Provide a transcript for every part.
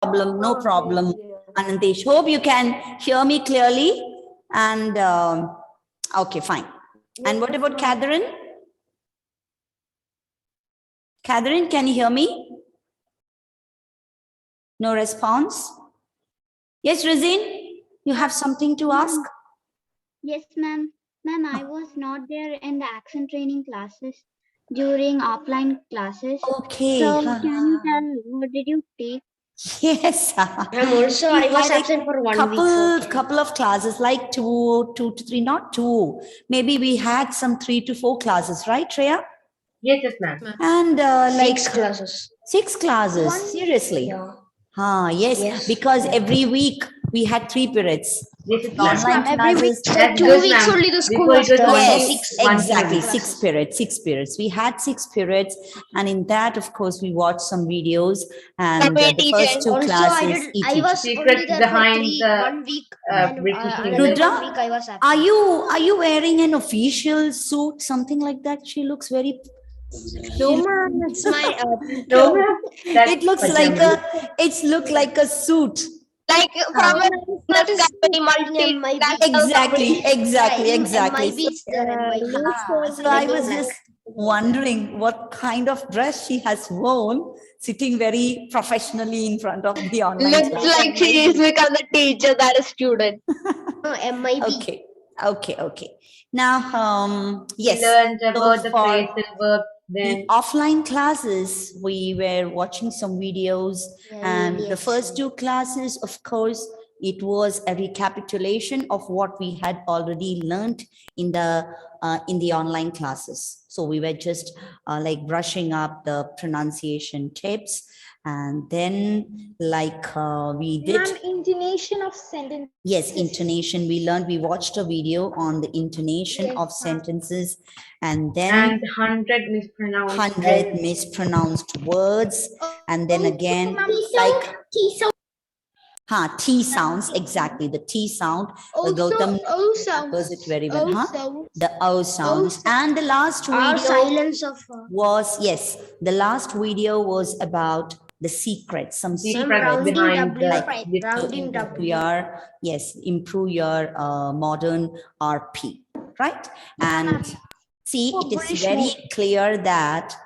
problem, no problem. Anantesh, hope you can hear me clearly. And okay, fine. And what about Catherine? Catherine, can you hear me? No response? Yes, Razin, you have something to ask? Yes, ma'am. Ma'am, I was not there in the accent training classes during offline classes. Okay. So can you tell what did you take? Yes. And also, I was absent for 1 week. Couple of classes, like two to three, not two. Maybe we had some 3 to 4 classes, right, Treya? Yes, ma'am. And like 6 classes. 6 classes. Seriously? Yeah. Yes, because every week we had 3 periods. Yes, Online classes. For 2 weeks only the school was Yes, exactly. 6 periods. We had 6 periods, and in that, of course, we watched some videos. And the first 2 classes. I was only there behind for 1 week. Rudra, 1 week I was absent. are you wearing an official suit, something like that? She looks very. No, ma'am, it's my. It looks like a suit. Like from a company, Exactly. So I was just wondering what kind of dress she has worn, sitting very professionally in front of the online looks class. like she is become the teacher than a student. Okay. Now, yes. We learned about the for phrasal verb. Then the offline classes, we were watching some videos, and the first 2 classes, of course, it was a recapitulation of what we had already learned in the online classes. So we were just like brushing up the pronunciation tips, and then like we did Intonation of sentence. Yes, intonation. We watched a video on the intonation of sentences, and then 100 mispronounced. 100 mispronounced words, and then again like T sounds, exactly, the T sound. Gautam knows it very well. The O sounds. And the last video Silence of was, yes, the last video was about the secrets, some secrets rounding behind W, rounding improve your modern RP, right? And see, it is very clear that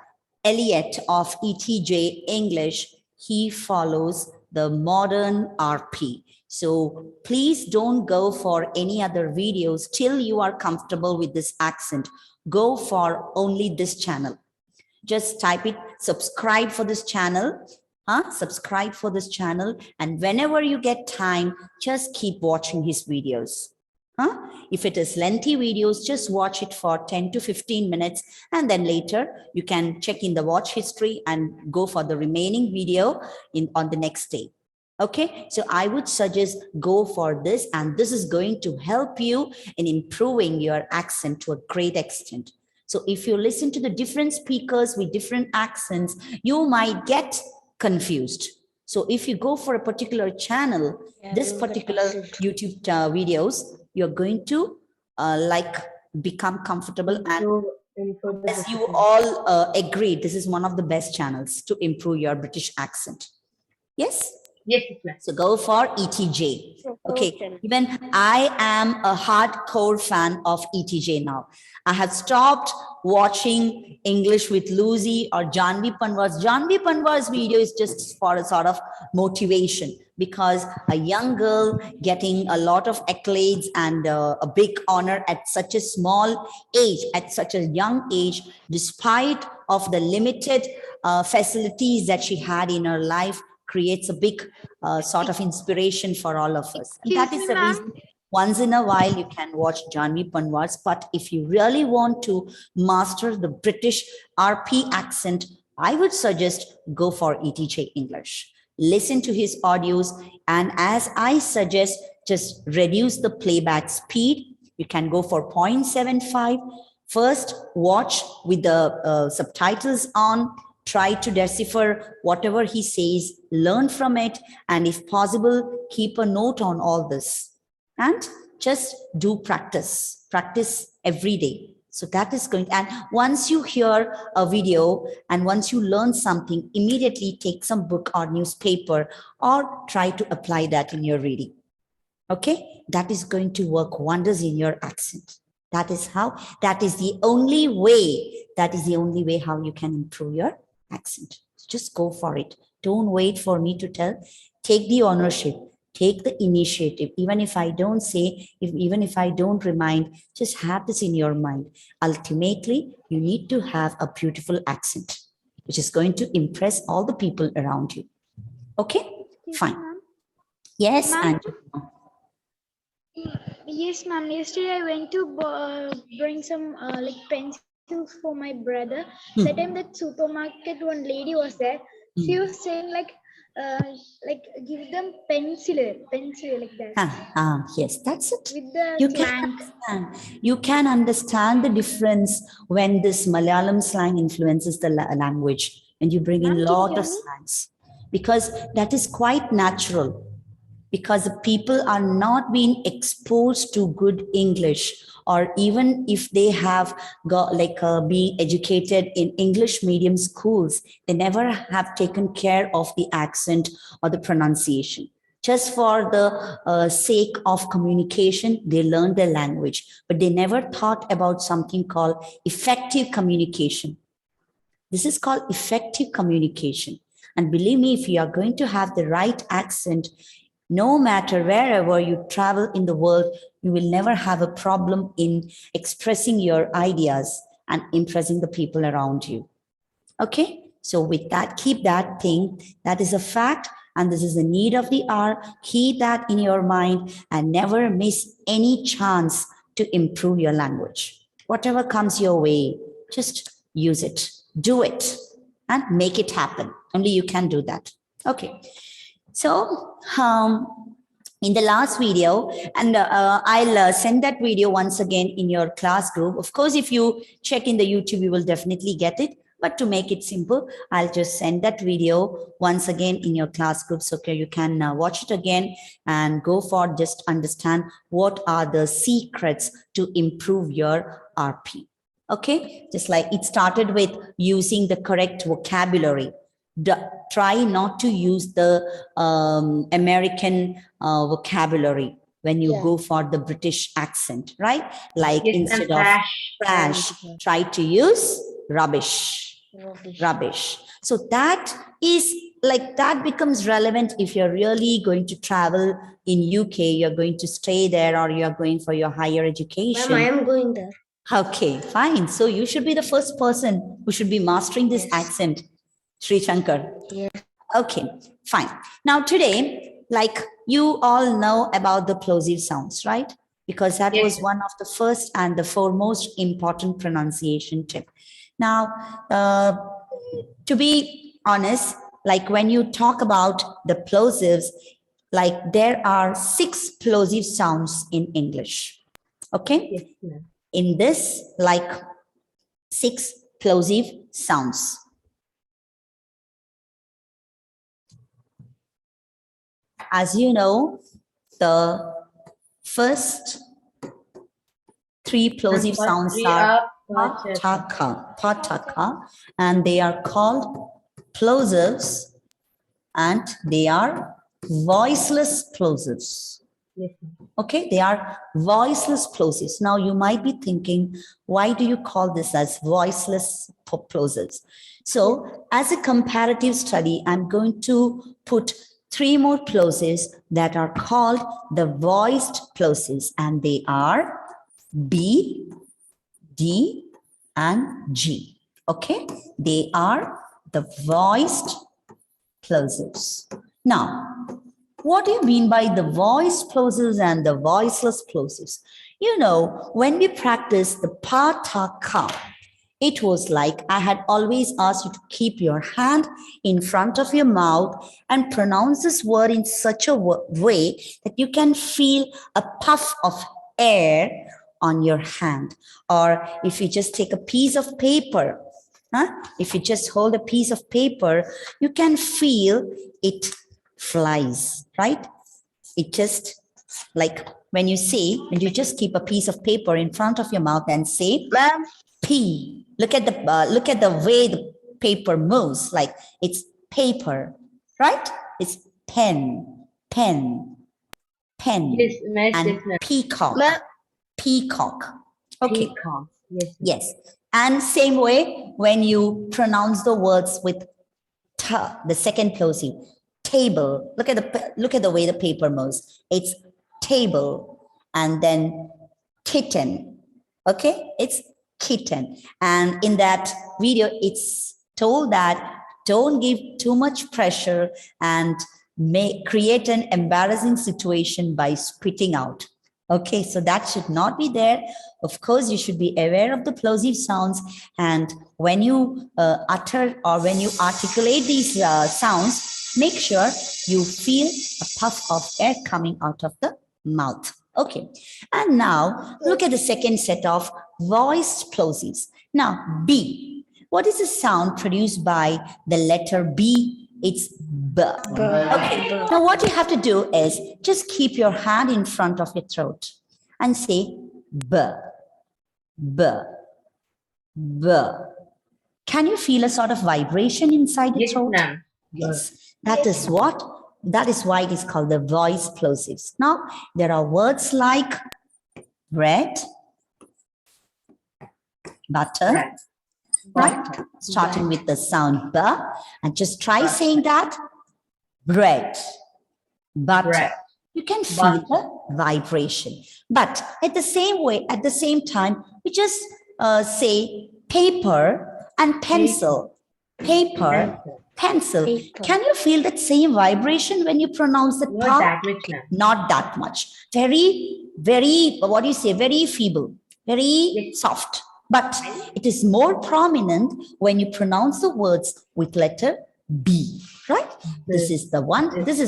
Elliot of ETJ English, he follows the modern RP. So please don't go for any other videos till you are comfortable with this accent. Go for only this channel. Just type it, subscribe for this channel. Subscribe for this channel, and whenever you get time, just keep watching his videos. If it is lengthy videos, just watch it for 10 to 15 minutes, and then later you can check in the watch history and go for the remaining video on the next day. Okay, so I would suggest go for this, and this is going to help you in improving your accent to a great extent. So if you listen to the different speakers with different accents, you might get confused. So if you go for a particular channel, this particular YouTube videos, you're going to like become comfortable, and as you all agree, this is one of the best channels to improve your British accent. Yes? Yes. So go for ETJ. Okay, even I am a hardcore fan of ETJ now. I have stopped watching English with Lucy or Janvi Panwar's. Janvi Panwar's video is just for a sort of motivation, because a young girl getting a lot of accolades and a big honor at such a small age, at such a young age, despite of the limited facilities that she had in her life, creates a big sort of inspiration for all of us. And that is the reason once in a while you can watch Janvi Panwar's, but if you really want to master the British RP accent, I would suggest go for ETJ English. Listen to his audios, and as I suggest, just reduce the playback speed. You can go for 0.75. First, watch with the subtitles on. Try to decipher whatever he says, learn from it, and if possible, keep a note on all this. And just do practice every day. So that is going, and once you hear a video and once you learn something, immediately take some book or newspaper or try to apply that in your reading. Okay, that is going to work wonders in your accent. That is the only way how you can improve your accent. Just go for it. Don't wait for me to tell. Take the ownership, take the initiative. Even if I don't say, even if I don't remind, just have this in your mind. Ultimately, you need to have a beautiful accent, which is going to impress all the people around you. Okay, fine. Yes, Ma'am? and Yes, ma'am. Yesterday I went to bring some like pencils for my brother. That time that supermarket one lady was there. She was saying like give them pencil like that. Yes, that's it. With the You slang. you can understand the difference when this Malayalam slang influences the language, and you bring in Ma'am, a can you lot hear of me? slangs, because that is quite natural, because the people are not being exposed to good English, or even if they have got be educated in English medium schools, they never have taken care of the accent or the pronunciation. Just for the sake of communication, they learned their language, but they never thought about something called effective communication. This is called effective communication. And believe me, if you are going to have the right accent, no matter wherever you travel in the world, you will never have a problem in expressing your ideas and impressing the people around you. Okay, so with that, keep that thing. That is a fact, and this is the need of the hour. Keep that in your mind and never miss any chance to improve your language. Whatever comes your way, just use it, do it, and make it happen. Only you can do that. Okay. So, in the last video, and I'll send that video once again in your class group. Of course, if you check in the YouTube, you will definitely get it. But to make it simple, I'll just send that video once again in your class groups. Okay, you can watch it again and go for just understand what are the secrets to improve your RP. Okay, just like it started with using the correct vocabulary. Try not to use the American vocabulary when you go for the British accent, right? Like Yes, instead and of trash. try to use rubbish. So that is like, that becomes relevant if you're really going to travel in UK, you're going to stay there, or you're going for your higher education. Ma'am, I am going there. Okay, fine. So you should be the first person who should be mastering this accent, Sri Shankar. Yes. Okay, fine. Now today, like you all know about the plosive sounds, right? Because that Yes. was one of the first and the foremost important pronunciation tip. Now, to be honest, like when you talk about the plosives, like there are 6 plosive sounds in English. Okay? Yes, ma'am. In this, like 6 plosive sounds. As you know, the first 3 plosive sounds are pataka, and they are called plosives, and they are voiceless plosives. Yes, ma'am. Okay, they are voiceless plosives. Now you might be thinking, why do you call this as voiceless plosives? So as a comparative study, I'm going to put 3 more plosives that are called the voiced plosives, and they are B, D, and G. Okay, they are the voiced plosives. Now, what do you mean by the voiced plosives and the voiceless plosives? You know, when we practice the pataka, it was like I had always asked you to keep your hand in front of your mouth and pronounce this word in such a way that you can feel a puff of air on your hand. Or if you just take a piece of paper, if you just hold a piece of paper, you can feel it flies, right? It just Like when you just keep a piece of paper in front of your mouth and say Ma'am. P. Look at the way the paper moves. Like it's paper, right? It's pen, pen, pen, Yes, yes, and yes, ma'am. peacock, Ma'am. peacock. Okay. Peacock. Yes, ma'am. Yes. And same way when you pronounce the words with t, the second plosive, table. Look at the way the paper moves. It's table, and then kitten. Okay, it's kitten. And in that video, it's told that don't give too much pressure and may create an embarrassing situation by spitting out. Okay, so that should not be there. Of course, you should be aware of the plosive sounds, and when you utter or when you articulate these sounds, make sure you feel a puff of air coming out of the mouth. Okay, and now look at the second set of voiced plosives. Now, B. What is the sound produced by the letter B? It's B. Okay, now what you have to do is just keep your hand in front of your throat and say B, B, B. Can you feel a sort of vibration inside the Yes, throat? ma'am. Yes, that is what? That is why it is called the voice plosives. Now, there are words like bread, butter, right? Starting with the sound B, and just try saying that. Bread, butter. Bread. You can feel the vibration. But at the same time, we just say paper and pencil. Paper, pencil. Paper. Can you feel that same vibration when you pronounce the Not ta? that much, ma'am. Not that much. Very, very, what do you say? Very feeble, very soft. But it is more prominent when you pronounce the words with letter B, right? This is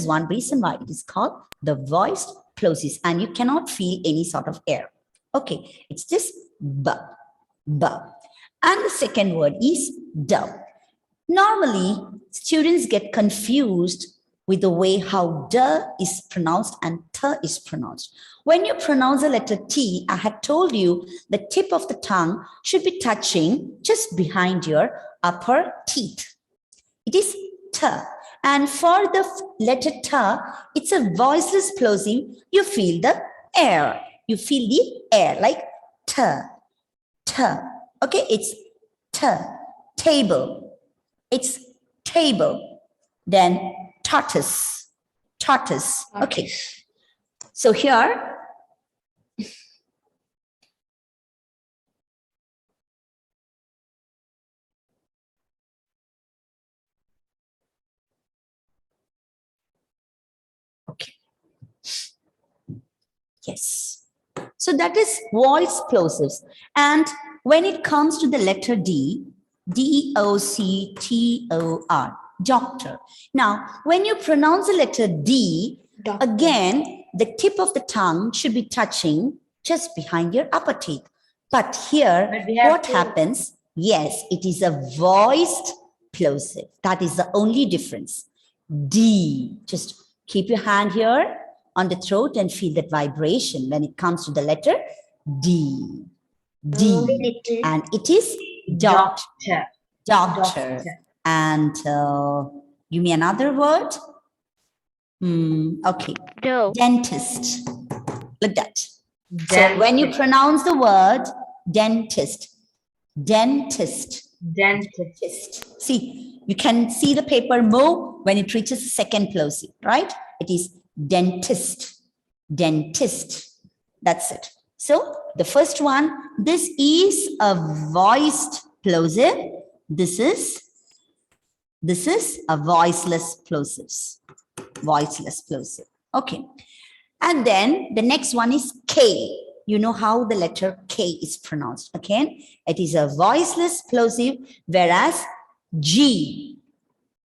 one reason why it is called the voiced plosives, and you cannot feel any sort of air. Okay, it's just B, B. And the second word is D. Normally, students get confused with the way how D is pronounced and T is pronounced. When you pronounce the letter T, I had told you the tip of the tongue should be touching just behind your upper teeth. It is T. And for the letter T, it's a voiceless plosive. You feel the air. You feel the air like T, T. Okay, it's T, table. It's table. Then tortoise, tortoise. Okay. So here, okay. Yes. So that is voice plosives. And when it comes to the letter D, D-O-C-T-O-R, doctor. Now, when you pronounce the letter D, again, the tip of the tongue should be touching just behind your upper teeth. But here, what happens? Yes, it is a voiced plosive. That is the only difference. D. Just keep your hand here on the throat and feel that vibration when it comes to the letter D. D. And it is doctor. Doctor. And give me another word. Okay. Dentist. Like that. So when you pronounce the word dentist, dentist, dentist. See, you can see the paper move when it reaches the second plosive, right? It is dentist, dentist. That's it. So the first one, this is a voiced plosive. This is a voiceless plosive. Voiceless plosive. Okay. And then the next one is K. You know how the letter K is pronounced. Okay. It is a voiceless plosive, whereas G,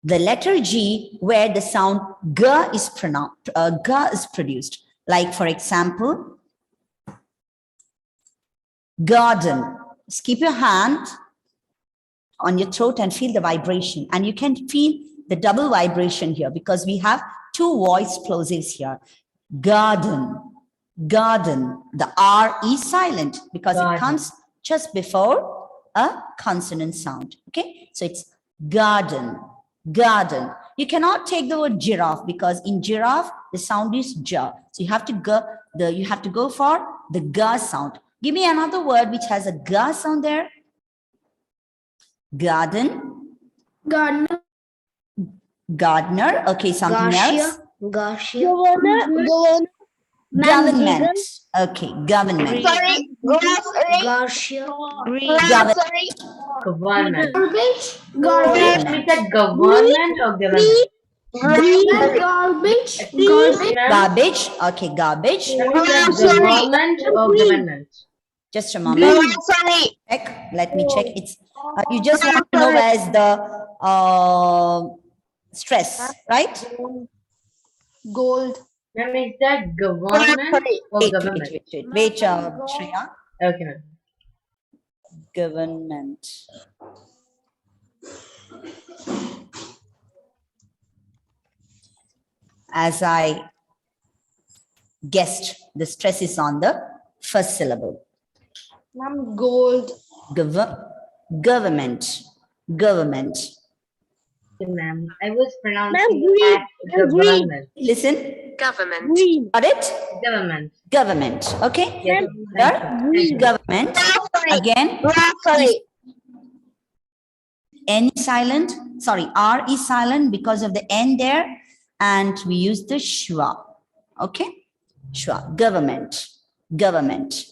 the letter G, where the sound G is pronounced, G is produced. Like, for example, garden. Just keep your hand on your throat and feel the vibration. And you can feel the double vibration here because we have two voice plosives here. garden, garden. The R is silent because it Garden. comes just before a consonant sound. Okay, so it's garden, garden. You cannot take the word giraffe because in giraffe the sound is ja. So you have to go for the ga sound. Give me another word which has a ga sound there. Garden, Gardener. gardener. Okay, something else. Garcia. Government. Okay, government. Sorry. Garcia. Government. Sorry. Government. Garbage. Let me say government or government. Garbage. Excuse, ma'am. Garbage. Okay, garbage. Let me say government or government. Just a moment. Sorry. Check. Let me check. It's you just want to know where's the stress, right? Gold. Ma'am, is that government or Wait, government? wait, Shreya. Okay, ma'am. Government. As I guessed, the stress is on the first syllable. Ma'am, gold. Government. Government. Okay, ma'am. I was pronouncing at government. Listen. Government. Got it? Government. Government. Okay. Yes. Here, government. Again, Sorry. N is silent. Sorry, R is silent because of the N there. And we use the schwa. Okay. Schwa. Government. Government.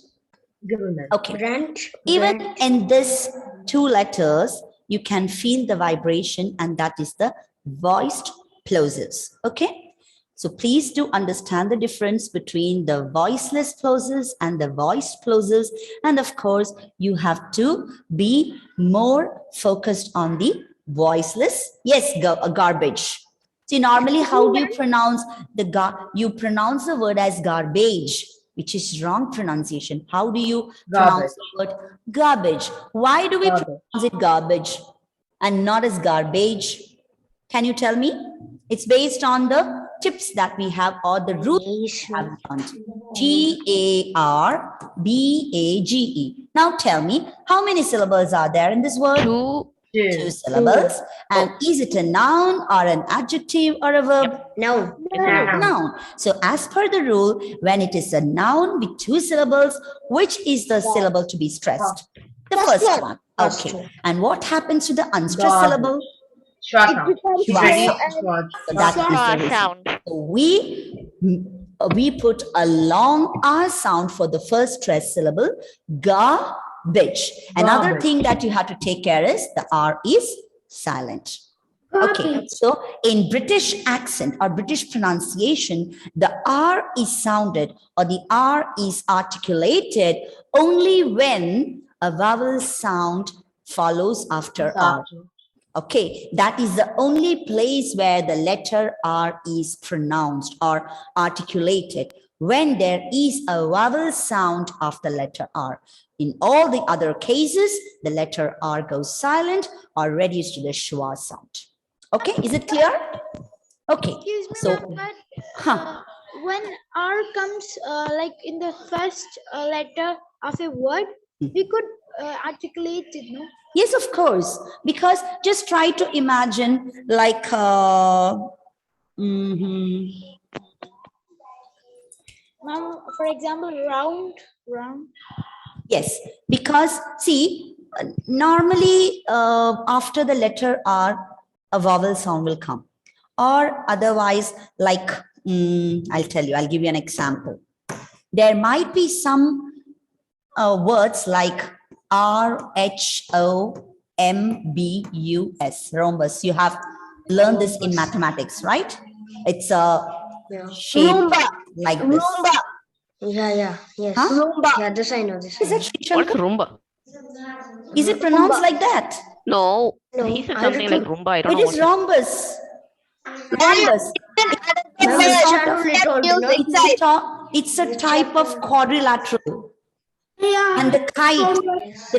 Government. Okay. Branch. Even in this two letters, you can feel the vibration, and that is the voiced plosives. Okay. So please do understand the difference between the voiceless plosives and the voiced plosives. And of course, you have to be more focused on the voiceless. Yes, garbage. See, normally, how do you pronounce you pronounce the word as garbage, which is wrong pronunciation. How do you pronounce the word garbage? Why do we pronounce it garbage and not as garbage? Can you tell me? It's based on the tips that we have or the rules we have learned. Garbage. Now tell me, how many syllables are there in this word? Two syllables. And is it a noun or an adjective or a verb? No. Noun. So as per the rule, when it is a noun with two syllables, which is the syllable to be stressed? The first one. Okay. And what happens to the unstressed syllable? Schwa sound. So that is the reason. So we put a long R sound for the first stressed syllable, garbage. Another thing that you have to take care is the R is silent. Okay, so in British accent or British pronunciation, the R is sounded or the R is articulated only when a vowel sound follows after R. Okay, that is the only place where the letter R is pronounced or articulated, when there is a vowel sound of the letter R. In all the other cases, the letter R goes silent or reduced to the schwa sound. Okay, is it clear? Okay, Excuse me, so but, when R comes like in the first letter of a word, we could articulate it, no? yes, of course, because just try to imagine like Ma'am, for example, round. yes, because see, normally after the letter R, a vowel sound will come, or otherwise, like I'll tell you, I'll give you an example. There might be some words like RHOMBUS, rhombus. You have learned this in mathematics, right? It's a shape like this. Yeah, yes. Huh? Yeah, this I know. This Is I it know. Sri What's Shankar? Roomba? Is it pronounced like that? No, No, he said I something like don't- Roomba. I don't It know is what. rhombus. Rhombus. Ma'am, It's this sort channel of- it told, no? it's a type of quadrilateral. And the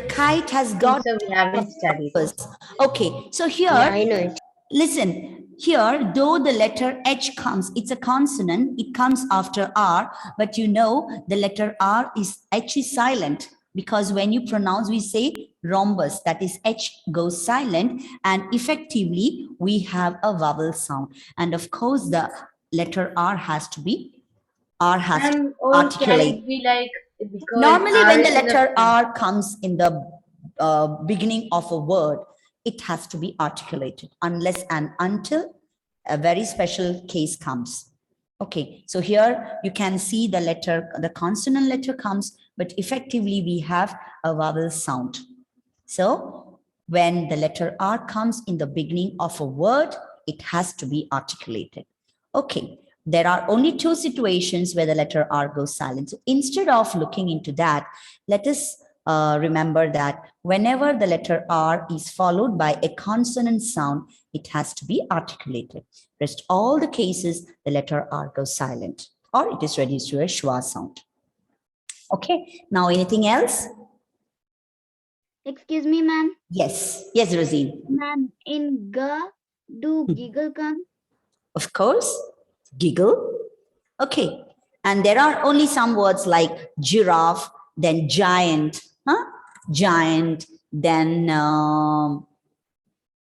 kite has got So we haven't studied. purpose. Okay, so here, Yeah, I know it. listen, here, though the letter H comes, it's a consonant, it comes after R, but you know the letter R is, H is silent, because when you pronounce, we say rhombus, that is H goes silent, and effectively we have a vowel sound. And of course, the letter R has to be Or can articulate. it be like, because Normally, R when the is in letter R comes in the beginning of a word, it has to be articulated unless and until a very special case comes. Okay, so here you can see the letter, the consonant letter comes, but effectively we have a vowel sound. So when the letter R comes in the beginning of a word, it has to be articulated. Okay, there are only two situations where the letter R goes silent. So instead of looking into that, let us remember that whenever the letter R is followed by a consonant sound, it has to be articulated. Rest all the cases, the letter R goes silent or it is reduced to a schwa sound. Okay, now anything else? Excuse me, ma'am. Yes, yes, Rosine. Ma'am, in G, do giggle come? Of course, giggle. Okay, and there are only some words like giraffe, then giant, giant, then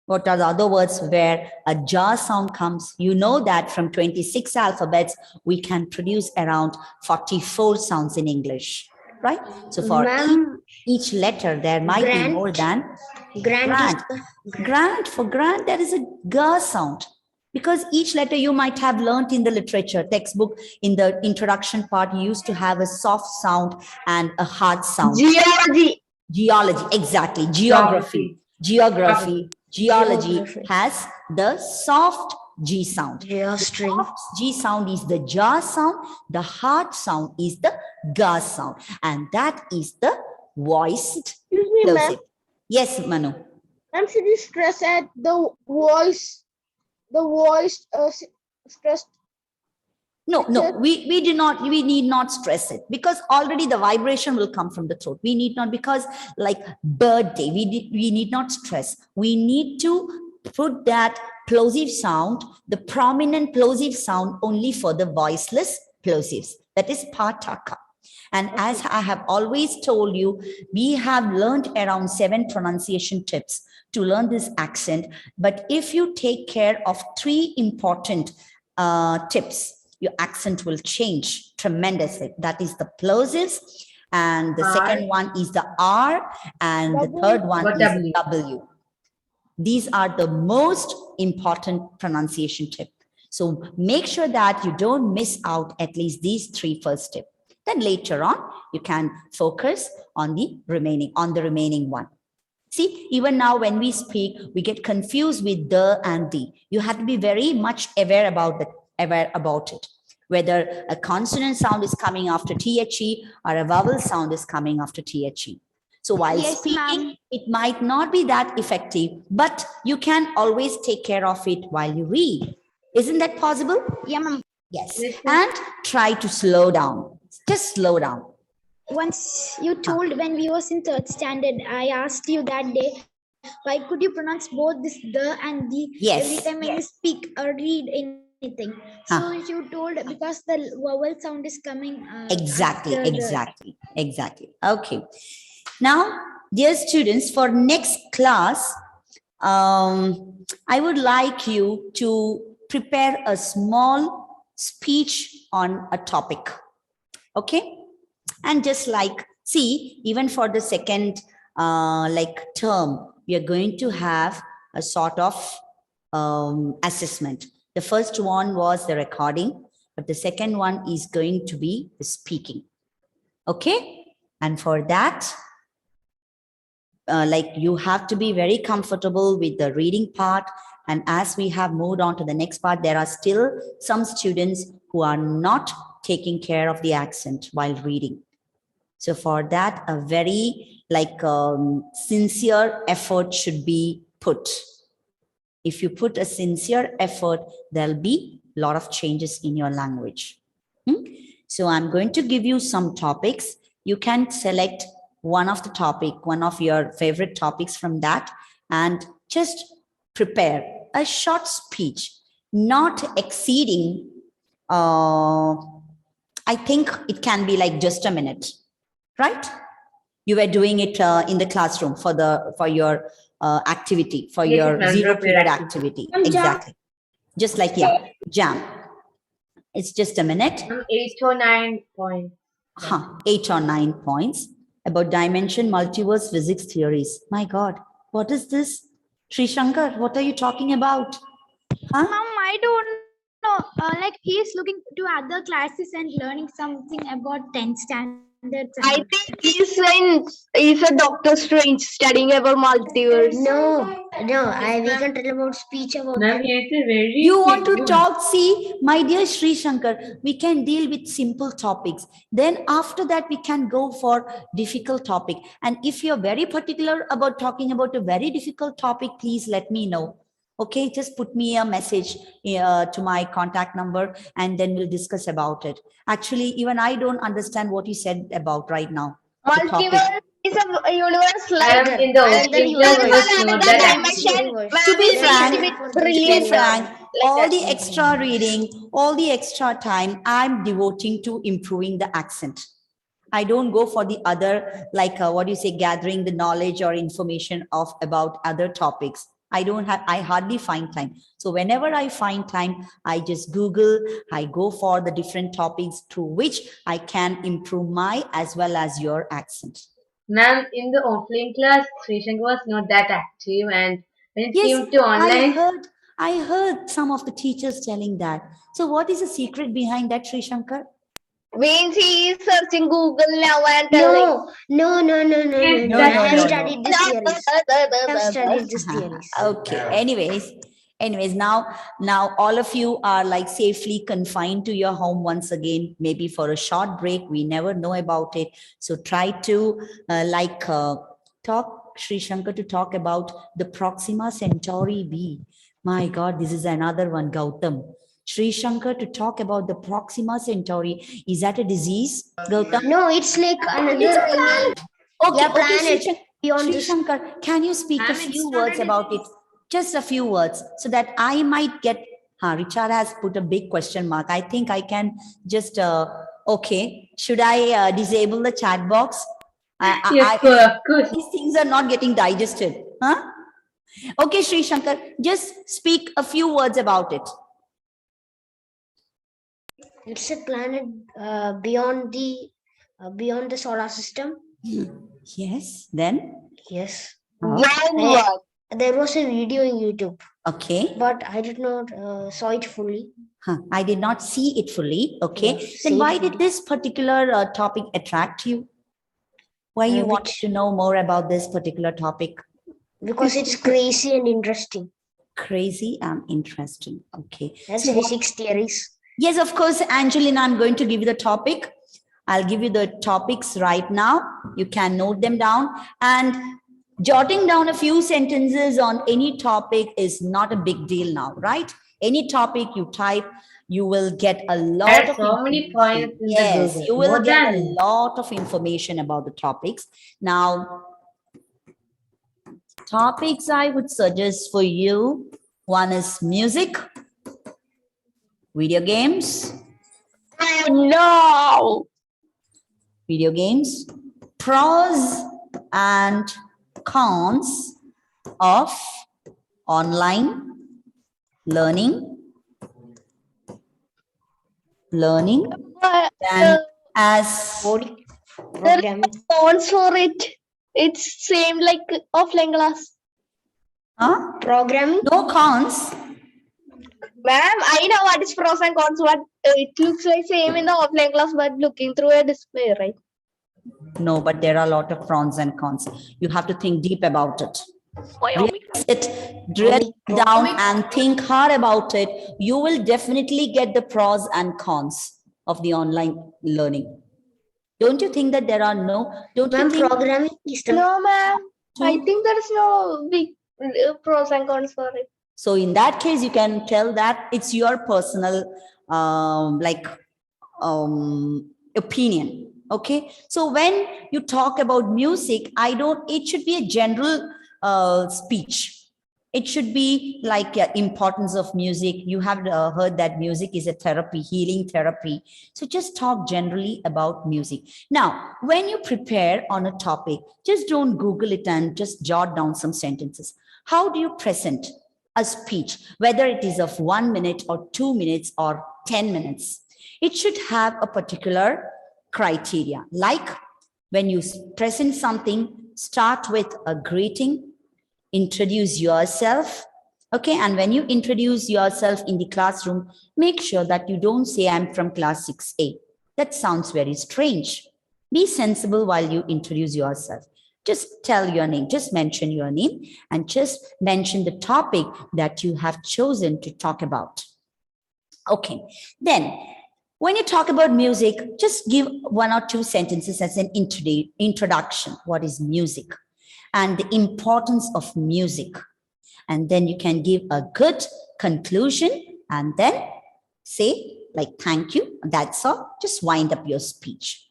what are the other words where a jar sound comes? You know that from 26 alphabets, we can produce around 44 sounds in English, right? So for each letter, there might be more than grant. For grant, there is a G sound. Because each letter you might have learned in the literature textbook, in the introduction part, you used to have a soft sound and a hard sound. Geology, exactly. Geography has the soft G sound. The soft G sound is the jar sound. The hard sound is the G sound. And that is the voiced plosive. Yes, Manu. Should you stress at the voice stressed? No, we need not stress it, because already the vibration will come from the throat. We need not, because like birthday, we need not stress. We need to put that plosive sound, the prominent plosive sound, only for the voiceless plosives. That is pataka. And as I have always told you, we have learned around 7 pronunciation tips to learn this accent. But if you take care of 3 important tips, your accent will change tremendously. That is the plosives, and the second one is the R, and the third one is the W. These are the most important pronunciation tips. So make sure that you don't miss out at least these 3 first tips. Then later on, you can focus on the remaining one. See, even now when we speak, we get confused with the and the. You have to be very much aware about it. Whether a consonant sound is coming after THE or a vowel sound is coming after THE. So while speaking, it might not be that effective, but you can always take care of it while you read. Isn't that possible? Yeah, ma'am. Yes. And try to slow down. Just slow down. Once you told when we was in 3rd standard, I asked you that day, why could you pronounce both this the and the every time when you speak or read anything? So you told because the vowel sound is coming. Exactly. Okay. Now, dear students, for next class, I would like you to prepare a small speech on a topic. Okay? And just like, see, even for the second term, we are going to have a sort of assessment. The first one was the recording, but the second one is going to be the speaking. Okay? And for that, you have to be very comfortable with the reading part. And as we have moved on to the next part, there are still some students who are not taking care of the accent while reading. So for that, a very sincere effort should be put. If you put a sincere effort, there'll be a lot of changes in your language. So I'm going to give you some topics. You can select one of your favorite topics from that, and just prepare a short speech, not exceeding, I think it can be like just a minute, right? You were doing it in the classroom for your activity, for Yes, your ma'am. zero Drop period period activity. activity. Exactly. Just like, yeah, jam. It's just a minute. 8 or 9 points. 8 or 9 points about dimension multiverse physics theories. My God, what is this? Sri Shankar, what are you talking about? Huh? Mom, I don't know. Like he's looking to other classes and learning something about 10th standards. I think he's a Doctor Strange studying about multiverse. We can tell about speech about Ma'am, that. he is a very You want to good. talk? See, my dear Sri Shankar, we can deal with simple topics. Then after that, we can go for difficult topic. And if you're very particular about talking about a very difficult topic, please let me know. Okay, just put me a message to my contact number and then we'll discuss about it. Actually, even I don't understand what you said about right now. The topic. Multiverse is a universe like Ma'am, in the opening class, he was not that active. To be frank, brilliant. all the extra reading, all the extra time I'm devoting to improving the accent. I don't go for the other, like what do you say, gathering the knowledge or information of about other topics. I hardly find time. So whenever I find time, I just Google, I go for the different topics through which I can improve my as well as your accent. Ma'am, in the offline class, Sri Shankar was not that active, and when it Yes, came to online, I heard some of the teachers telling that. So what is the secret behind that, Sri Shankar? Means he is searching Google now and No. Yes, No, I no, have no, studied no. these theories. I have studied these theories. Okay. Anyways, now all of you are like safely confined to your home once again, maybe for a short break. We never know about it. So try to talk, Sri Shankar, to talk about the Proxima Centauri b. My God, this is another one, Gautam. Sri Shankar, to talk about the Proxima Centauri. Is that a disease, Gautam? No, it's like another. It's a planet. Okay, Yeah, okay, Sri planet. Shankar. Beyond Sri this. Shankar, can you speak a few words about it? Just a few words so that I might get. Richard has put a big question mark. I think I can just. Okay, should I disable the chat box? yes, of course. These things are not getting digested. Huh? Okay, Sri Shankar, just speak a few words about it. It's a planet beyond the solar system. Yes, then? Yes. Oh. There was a video in YouTube. Okay. But I did not saw it fully. I did not see it fully. Okay. Yes, Then why fully. did this particular topic attract you? Why you wanted to know more about this particular topic? Because it's crazy and interesting. Crazy and interesting. Okay. That's So physics theories. yes, of course, Angelina, I'm going to give you the topic. I'll give you the topics right now. You can note them down, and jotting down a few sentences on any topic is not a big deal now, right? Any topic you type, you will get a lot There are of so many points in yes, the Google. you will More get a than lot of information about the topics. Now, topics I would suggest for you, one is music, video games, No. video games, pros and cons of online learning, and as Programming. Cons for it. It's same like offline class. Programming. no cons. Ma'am, I know what is pros and cons, but it looks like same in the offline class, but looking through a display, right? No, but there are a lot of pros and cons. You have to think deep about it. Drill down and think hard about it. You will definitely get the pros and cons of the online learning. Don't you think that there are no? Don't you think? Programming is the No, ma'am. I think there is no big pros and cons for it. So in that case, you can tell that it's your personal opinion. Okay. So when you talk about music, it should be a general speech. It should be like importance of music. You have heard that music is a therapy, healing therapy. So just talk generally about music. Now, when you prepare on a topic, just don't Google it and just jot down some sentences. How do you present a speech, whether it is of 1 minute or 2 minutes or 10 minutes? It should have a particular criteria. Like when you present something, start with a greeting, introduce yourself. Okay, and when you introduce yourself in the classroom, make sure that you don't say I'm from class 6A. That sounds very strange. Be sensible while you introduce yourself. Just tell your name, just mention your name, and just mention the topic that you have chosen to talk about. Okay, then when you talk about music, just give 1 or 2 sentences as an introduction. What is music? And the importance of music. And then you can give a good conclusion and then say like, thank you. That's all. Just wind up your speech.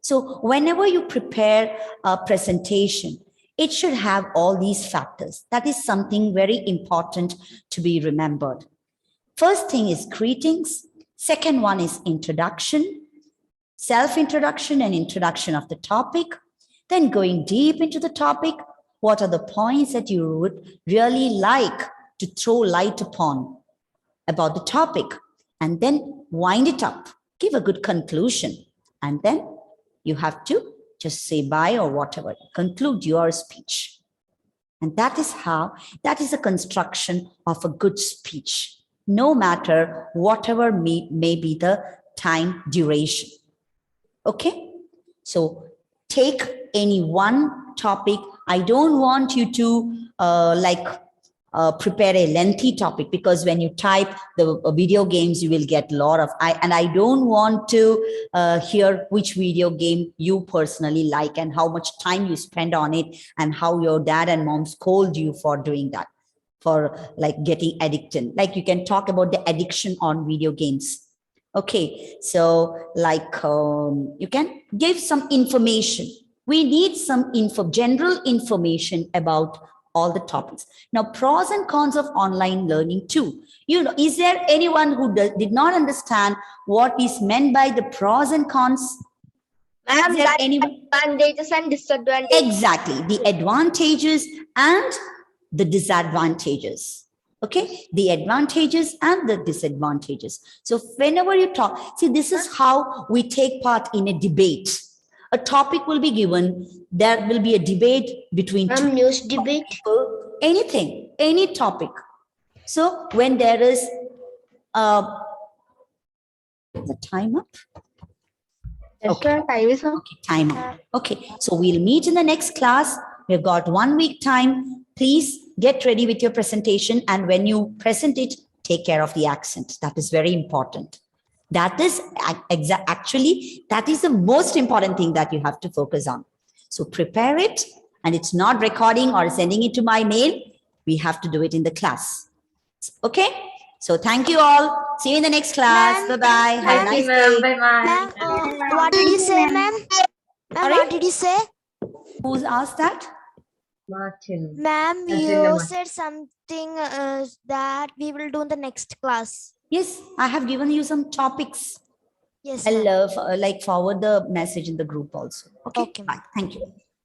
So whenever you prepare a presentation, it should have all these factors. That is something very important to be remembered. First thing is greetings. Second one is introduction, self-introduction and introduction of the topic. Then going deep into the topic, what are the points that you would really like to throw light upon about the topic? And then wind it up, give a good conclusion. And then you have to just say bye or whatever, conclude your speech. And that is the construction of a good speech, no matter whatever may be the time duration. Okay, so take any one topic. I don't want you to prepare a lengthy topic, because when you type the video games, you will get a lot of, and I don't want to hear which video game you personally like and how much time you spend on it and how your dad and mom scold you for doing that, for like getting addicted. Like you can talk about the addiction on video games. Okay, so like you can give some information. We need some general information about all the topics. Now, pros and cons of online learning too. You know, is there anyone who did not understand what is meant by the pros and cons? Ma'am, Is there that anyone? advantages and disadvantages. Exactly, the advantages and the disadvantages. Okay, the advantages and the disadvantages. So whenever you talk, see, this is how we take part in a debate. A topic will be given, there will be a debate between two News debate. people, anything, any topic. So when there is the time up? Okay. Time is up. Okay, time up. Okay, so we'll meet in the next class. We've got 1 week time. Please get ready with your presentation. And when you present it, take care of the accent. That is very important. That is actually, that is the most important thing that you have to focus on. So prepare it, and it's not recording or sending it to my mail. We have to do it in the class. Okay. So thank you all. See you in the next class. Bye-bye. Have a nice day. Bye-bye. What did you say, ma'am? Sorry? What did you say? Who's asked that? Martin. Ma'am, That's in the you mark. said something that we will do in the next class. Yes, I have given you some topics. Yes, I'll ma'am. like forward the message in the group also. Okay. Okay, Bye. Thank you.